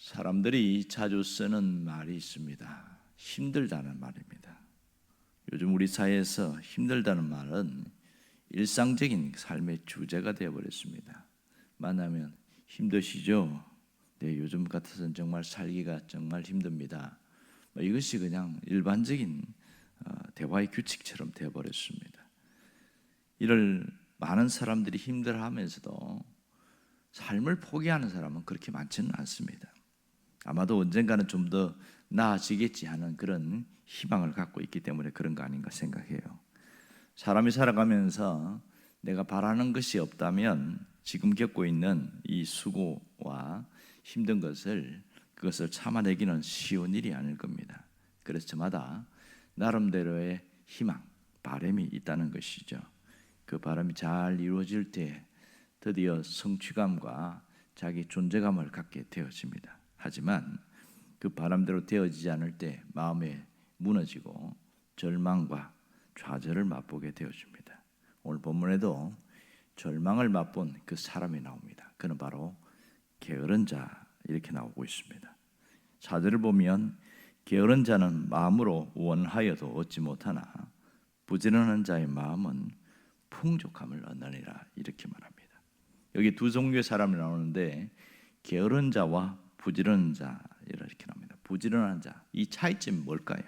사람들이 자주 쓰는 말이 있습니다. 힘들다는 말입니다. 요즘 우리 사회에서 힘들다는 말은 일상적인 삶의 주제가 되어버렸습니다. 만나면 힘드시죠? 네, 요즘 같아서는 정말 살기가 정말 힘듭니다. 이것이 그냥 일반적인 대화의 규칙처럼 되어버렸습니다. 이를 많은 사람들이 힘들어하면서도 삶을 포기하는 사람은 그렇게 많지는 않습니다. 아마도 언젠가는 좀 더 나아지겠지 하는 그런 희망을 갖고 있기 때문에 그런 거 아닌가 생각해요. 사람이 살아가면서 내가 바라는 것이 없다면 지금 겪고 있는 이 수고와 힘든 그것을 참아내기는 쉬운 일이 아닐 겁니다. 그래서 저마다 나름대로의 희망, 바람이 있다는 것이죠. 그 바람이 잘 이루어질 때 드디어 성취감과 자기 존재감을 갖게 되어집니다. 하지만 그 바람대로 되어지지 않을 때 마음에 무너지고 절망과 좌절을 맛보게 되어집니다. 오늘 본문에도 절망을 맛본 그 사람이 나옵니다. 그는 바로 게으른 자 이렇게 나오고 있습니다. 4절을 보면 게으른 자는 마음으로 원하여도 얻지 못하나 부지런한 자의 마음은 풍족함을 얻느니라 이렇게 말합니다. 여기 두 종류의 사람이 나오는데 게으른 자와 부지런한 자 이렇게 나옵니다. 부지런한 자, 이 차이점이 뭘까요?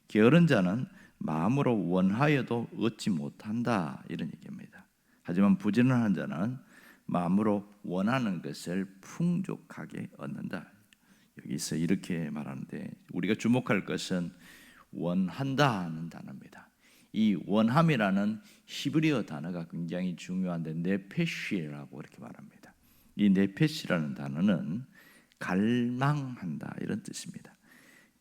게으른 자는 마음으로 원하여도 얻지 못한다 이런 얘기입니다. 하지만 부지런한 자는 마음으로 원하는 것을 풍족하게 얻는다. 여기서 이렇게 말하는데 우리가 주목할 것은 원한다는 단어입니다. 이 원함이라는 히브리어 단어가 굉장히 중요한데 네페시라고 이렇게 말합니다. 이 네페시라는 단어는 갈망한다 이런 뜻입니다.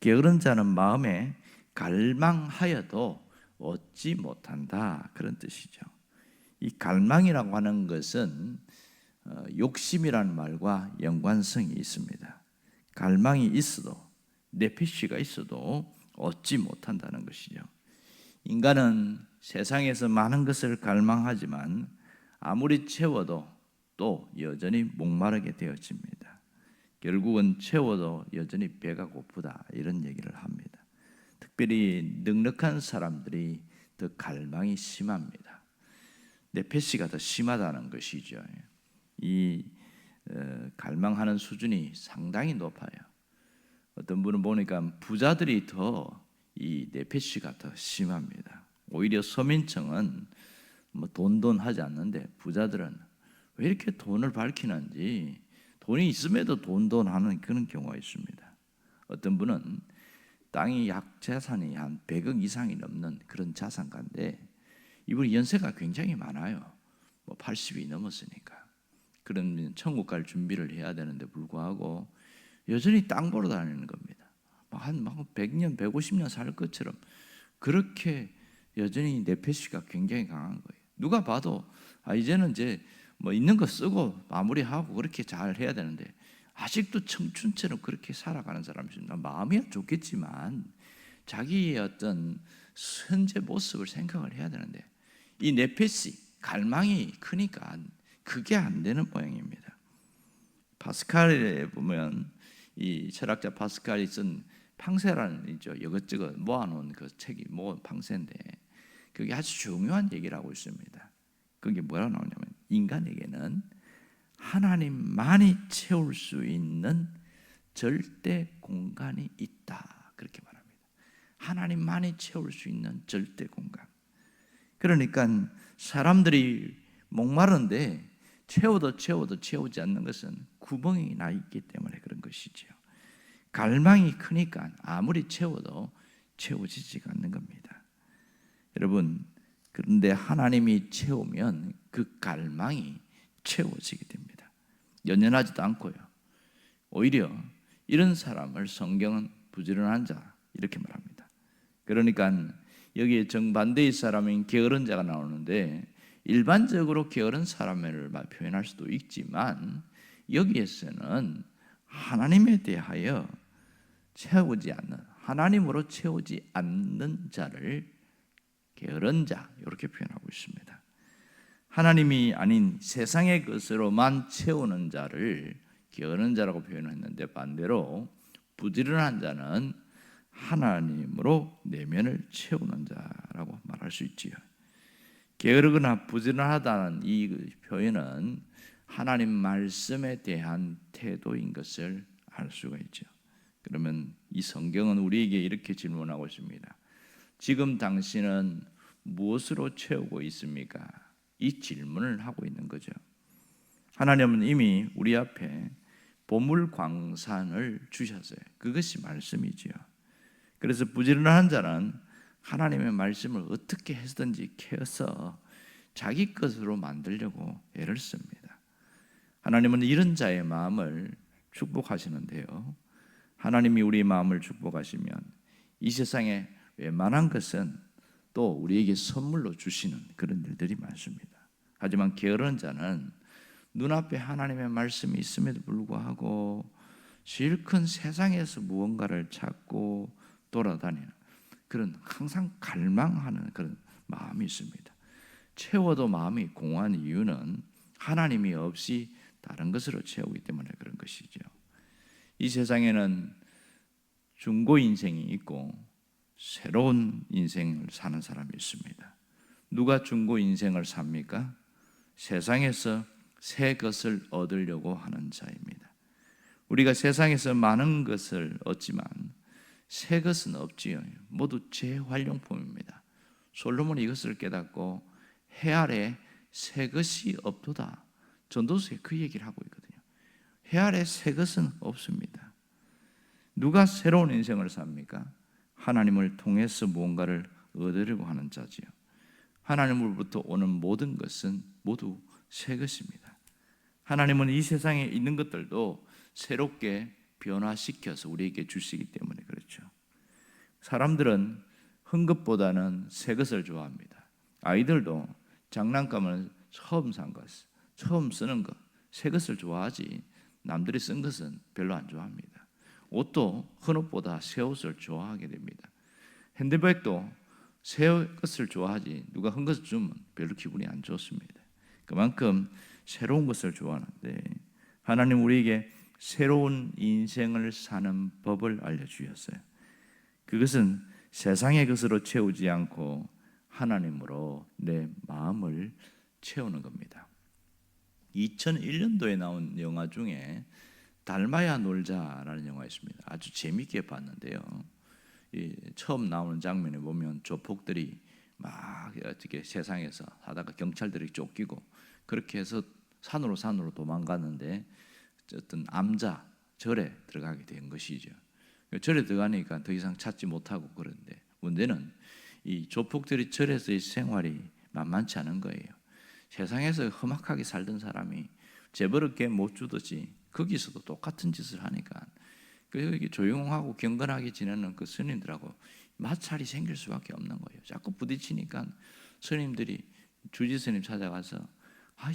게으른 자는 마음에 갈망하여도 얻지 못한다 그런 뜻이죠. 이 갈망이라고 하는 것은 욕심이라는 말과 연관성이 있습니다. 갈망이 있어도 네페시가 있어도 얻지 못한다는 것이죠. 인간은 세상에서 많은 것을 갈망하지만 아무리 채워도 또 여전히 목마르게 되어집니다. 결국은 채워도 여전히 배가 고프다 이런 얘기를 합니다. 특별히 넉넉한 사람들이 더 갈망이 심합니다. 네페시가 더 심하다는 것이죠. 이 갈망하는 수준이 상당히 높아요. 어떤 분은 보니까 부자들이 더 이 네페시가 더 심합니다. 오히려 서민층은 뭐 돈하지 않는데 부자들은 왜 이렇게 돈을 밝히는지 돈이 있음에도 돈하는 그런 경우가 있습니다. 어떤 분은 땅이 약 재산이 한 100억 이상이 넘는 그런 자산가인데 이분이 연세가 굉장히 많아요. 뭐 80이 넘었으니까. 그런 천국 갈 준비를 해야 되는데 불구하고 여전히 땅 보러 다니는 겁니다. 한 100년, 150년 살 것처럼 그렇게 여전히 네페시가 굉장히 강한 거예요. 누가 봐도 이제는 이제 뭐 있는 거 쓰고 마무리하고 그렇게 잘 해야 되는데 아직도 청춘처럼 그렇게 살아가는 사람이 있습니다. 마음이야 좋겠지만 자기의 어떤 현재 모습을 생각을 해야 되는데 이 네페시 갈망이 크니까 그게 안 되는 모양입니다. 파스칼에 보면 이 철학자 파스칼이 쓴 팡세라는 있죠. 이것저것 모아놓은 그 책이 팡세인데 그게 아주 중요한 얘기를 하고 있습니다. 그게 뭐라고 나오냐면 인간에게는 하나님만이 채울 수 있는 절대 공간이 있다 그렇게 말합니다. 하나님만이 채울 수 있는 절대 공간. 그러니까 사람들이 목마른데 채워도 채우지 않는 것은 구멍이 나 있기 때문에 그런 것이죠. 갈망이 크니까 아무리 채워도 채워지지가 않는 겁니다. 여러분, 그런데 하나님이 채우면 그 갈망이 채워지게 됩니다. 연연하지도 않고요. 오히려 이런 사람을 성경은 부지런한 자 이렇게 말합니다. 그러니까 여기에 정반대의 사람인 게으른 자가 나오는데 일반적으로 게으른 사람을 표현할 수도 있지만 여기에서는 하나님에 대하여 채우지 않는, 하나님으로 채우지 않는 자를 게으른 자 이렇게 표현하고 있습니다. 하나님이 아닌 세상의 것으로만 채우는 자를 게으른 자라고 표현했는데 반대로 부지런한 자는 하나님으로 내면을 채우는 자라고 말할 수 있지요. 게으르거나 부지런하다는 이 표현은 하나님 말씀에 대한 태도인 것을 알 수가 있죠. 그러면 이 성경은 우리에게 이렇게 질문하고 있습니다. 지금 당신은 무엇으로 채우고 있습니까? 이 질문을 하고 있는 거죠. 하나님은 이미 우리 앞에 보물 광산을 주셨어요. 그것이 말씀이지요. 그래서 부지런한 자는 하나님의 말씀을 어떻게 해서든지 캐서 자기 것으로 만들려고 애를 씁니다. 하나님은 이런 자의 마음을 축복하시는데요. 하나님이 우리 마음을 축복하시면 이 세상에 웬만한 것은 또 우리에게 선물로 주시는 그런 일들이 많습니다. 하지만 게으른 자는 눈앞에 하나님의 말씀이 있음에도 불구하고 실컷 세상에서 무언가를 찾고 돌아다니는 그런 항상 갈망하는 그런 마음이 있습니다. 채워도 마음이 공허한 이유는 하나님이 없이 다른 것으로 채우기 때문에 그런 것이죠. 이 세상에는 중고 인생이 있고 새로운 인생을 사는 사람이 있습니다. 누가 중고 인생을 삽니까? 세상에서 새 것을 얻으려고 하는 자입니다. 우리가 세상에서 많은 것을 얻지만 새 것은 없지요. 모두 재활용품입니다. 솔로몬이 이것을 깨닫고 해 아래 새 것이 없도다. 전도서에 그 얘기를 하고 있거든요. 해 아래 새 것은 없습니다. 누가 새로운 인생을 삽니까? 하나님을 통해서 무언가를 얻으려고 하는 자지요. 하나님으로부터 오는 모든 것은 모두 새 것입니다. 하나님은 이 세상에 있는 것들도 새롭게 변화시켜서 우리에게 주시기 때문에 그렇죠. 사람들은 흥것보다는 새 것을 좋아합니다. 아이들도 장난감을 처음 산 것, 처음 쓰는 것, 새 것을 좋아하지 남들이 쓴 것은 별로 안 좋아합니다. 옷도 헌옷보다 새 옷을 좋아하게 됩니다. 핸드백도 새 것을 좋아하지 누가 헌 것을 주면 별로 기분이 안 좋습니다. 그만큼 새로운 것을 좋아하는데 하나님 우리에게 새로운 인생을 사는 법을 알려주셨어요. 그것은 세상의 것으로 채우지 않고 하나님으로 내 마음을 채우는 겁니다. 2001년도에 나온 영화 중에 달마야 놀자라는 영화가 있습니다. 아주 재미있게 봤는데요. 처음 나오는 장면에 보면 조폭들이 막 어떻게 세상에서 하다가 경찰들이 쫓기고 그렇게 해서 산으로 도망가는데 어떤 암자 절에 들어가게 된 것이죠. 절에 들어가니까 더 이상 찾지 못하고 그런데 문제는 이 조폭들이 절에서의 생활이 만만치 않은 거예요. 세상에서 험악하게 살던 사람이 재벌에게 못 주듯이 거기서도 똑같은 짓을 하니까 그 조용하고 경건하게 지내는 그 스님들하고 마찰이 생길 수밖에 없는 거예요. 자꾸 부딪히니까 스님들이 주지 스님 찾아가서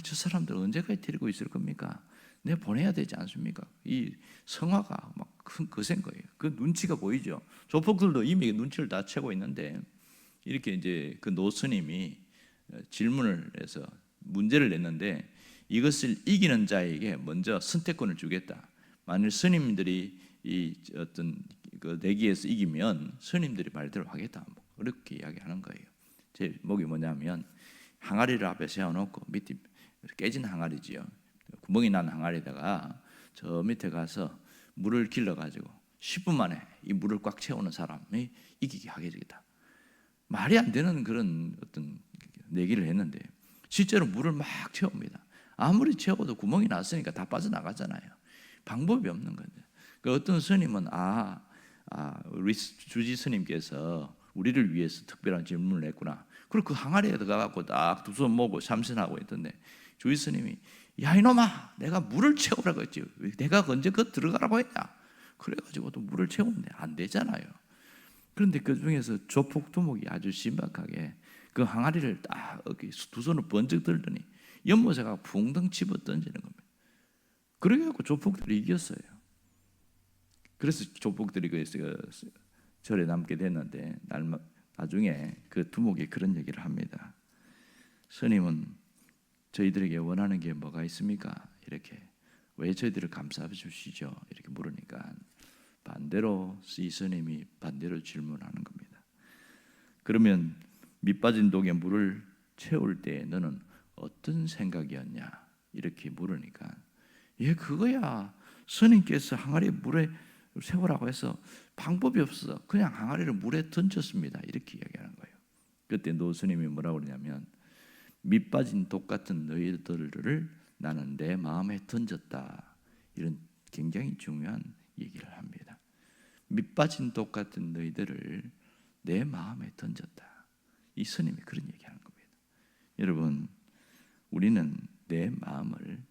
저 사람들 언제까지 데리고 있을 겁니까? 내가 보내야 되지 않습니까? 이 성화가 막 큰 거센 거예요. 그 눈치가 보이죠. 조폭들도 이미 눈치를 다 채고 있는데 이렇게 이제 그 노스님이 질문을 해서 문제를 냈는데 이것을 이기는 자에게 먼저 선택권을 주겠다. 만일 스님들이 이 어떤 그 내기에서 이기면 스님들이 말대로 하겠다. 그렇게 이야기하는 거예요. 제목이 뭐냐면 항아리를 앞에 세워놓고 밑에 깨진 항아리지요. 구멍이 난 항아리에다가 저 밑에 가서 물을 길러가지고 10분 만에 이 물을 꽉 채우는 사람이 이기게 하겠다. 말이 안 되는 그런 어떤 내기를 했는데 실제로 물을 막 채웁니다. 아무리 채워도 구멍이 났으니까 다 빠져나가잖아요. 방법이 없는 거죠. 그 어떤 스님은 우리 주지 스님께서 우리를 위해서 특별한 질문을 했구나. 그리고 그 항아리에 들어가고 딱 두 손 모고 삼선하고 있던데 주지 스님이 야 이놈아 내가 물을 채우라고 했지 내가 언제 그 들어가라고 했냐. 그래가지고 또 물을 채우면 안 되잖아요. 그런데 그 중에서 조폭 두목이 아주 신박하게 그 항아리를 딱 두 손을 번쩍 들더니 연못에가 붕덩 집어 던지는 겁니다. 그래갖고 조폭들이 이겼어요. 그래서 조폭들이 그 절에 남게 됐는데 나중에 그 두목이 그런 얘기를 합니다. 스님은 저희들에게 원하는 게 뭐가 있습니까? 이렇게 왜 저희들을 감싸 주시죠? 이렇게 물으니까 반대로 이 스님이 반대로 질문하는 겁니다. 그러면 밑 빠진 독에 물을 채울 때 너는 어떤 생각이었냐? 이렇게 물으니까 그거야. 스님께서 항아리에 물에 세우라고 해서 방법이 없어서 그냥 항아리를 물에 던졌습니다. 이렇게 이야기하는 거예요. 그때 노 스님이 뭐라고 그러냐면 밑 빠진 독 같은 너희들을 나는 내 마음에 던졌다. 이런 굉장히 중요한 얘기를 합니다. 밑 빠진 독 같은 너희들을 내 마음에 던졌다. 이 스님이 그런 얘기하는 겁니다. 여러분, 우리는 내 마음을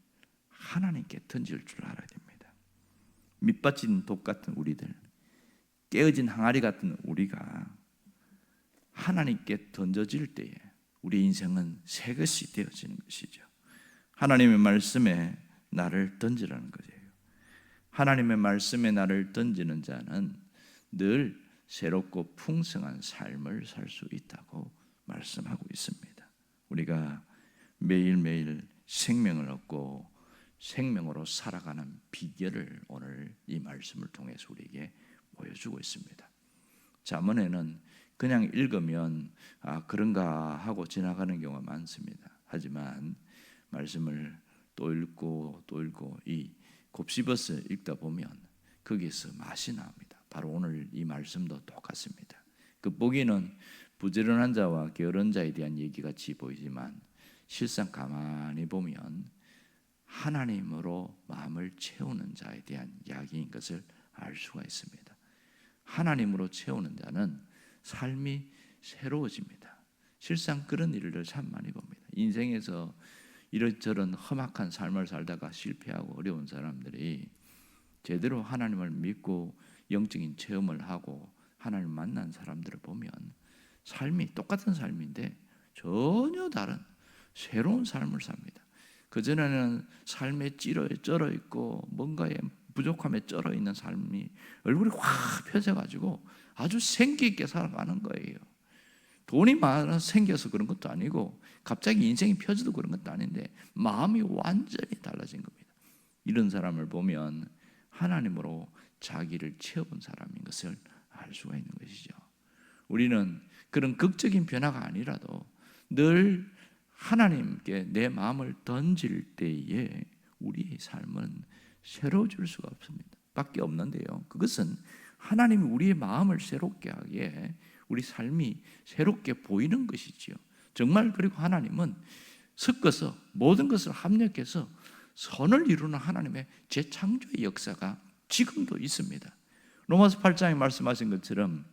하나님께 던질 줄 알아야 됩니다. 밑 빠진 독 같은 우리들, 깨어진 항아리 같은 우리가 하나님께 던져질 때에 우리 인생은 새 것이 되어지는 것이죠. 하나님의 말씀에 나를 던지라는 거예요. 하나님의 말씀에 나를 던지는 자는 늘 새롭고 풍성한 삶을 살 수 있다고 말씀하고 있습니다. 우리가 매일매일 생명을 얻고 생명으로 살아가는 비결을 오늘 이 말씀을 통해서 우리에게 보여주고 있습니다. 잠언에는 그냥 읽으면 그런가 하고 지나가는 경우가 많습니다. 하지만 말씀을 또 읽고 또 읽고 곱씹어서 읽다 보면 거기에서 맛이 나옵니다. 바로 오늘 이 말씀도 똑같습니다. 겉보기는 부지런한 자와 게으른 자에 대한 얘기 같이 보이지만 실상 가만히 보면 하나님으로 마음을 채우는 자에 대한 이야기인 것을 알 수가 있습니다. 하나님으로 채우는 자는 삶이 새로워집니다. 실상 그런 일을 참 많이 봅니다. 인생에서 이런저런 험악한 삶을 살다가 실패하고 어려운 사람들이 제대로 하나님을 믿고 영적인 체험을 하고 하나님을 만난 사람들을 보면 삶이 똑같은 삶인데 전혀 다른 새로운 삶을 삽니다. 그전에는 삶에 쩔어 있고 뭔가에 부족함에 쩔어 있는 삶이 얼굴이 확 펴져가지고 아주 생기 있게 살아가는 거예요. 돈이 많아서 생겨서 그런 것도 아니고 갑자기 인생이 펴져도 그런 것도 아닌데 마음이 완전히 달라진 겁니다. 이런 사람을 보면 하나님으로 자기를 채운 사람인 것을 알 수가 있는 것이죠. 우리는 그런 극적인 변화가 아니라도 늘 하나님께 내 마음을 던질 때에 우리의 삶은 새로워질 수가 없습니다. 밖에 없는데요. 그것은 하나님이 우리의 마음을 새롭게 하기에 우리 삶이 새롭게 보이는 것이지요. 정말 그리고 하나님은 섞어서 모든 것을 합력해서 선을 이루는 하나님의 재창조의 역사가 지금도 있습니다. 로마서 8장에 말씀하신 것처럼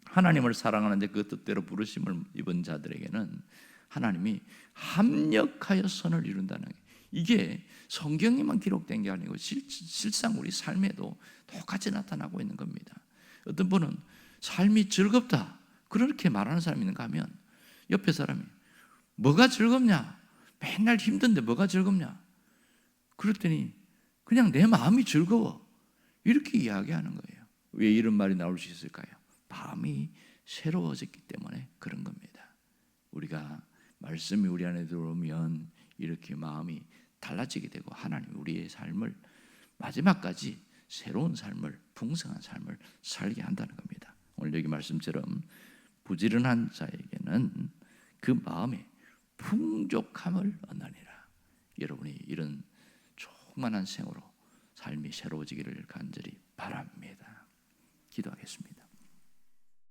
하나님을 사랑하는데 그 뜻대로 부르심을 입은 자들에게는 하나님이 합력하여 선을 이룬다는 게 이게 성경에만 기록된 게 아니고 실상 우리 삶에도 똑같이 나타나고 있는 겁니다. 어떤 분은 삶이 즐겁다 그렇게 말하는 사람이 있는가 하면 옆에 사람이 뭐가 즐겁냐? 맨날 힘든데 뭐가 즐겁냐? 그랬더니 그냥 내 마음이 즐거워 이렇게 이야기하는 거예요. 왜 이런 말이 나올 수 있을까요? 마음이 새로워졌기 때문에 그런 겁니다. 우리가 말씀이 우리 안에 들어오면 이렇게 마음이 달라지게 되고 하나님이 우리의 삶을 마지막까지 새로운 삶을 풍성한 삶을 살게 한다는 겁니다. 오늘 여기 말씀처럼 부지런한 자에게는 그 마음에 풍족함을 얻나니라. 여러분이 이런 충만한 생으로 삶이 새로워지기를 간절히 바랍니다. 기도하겠습니다.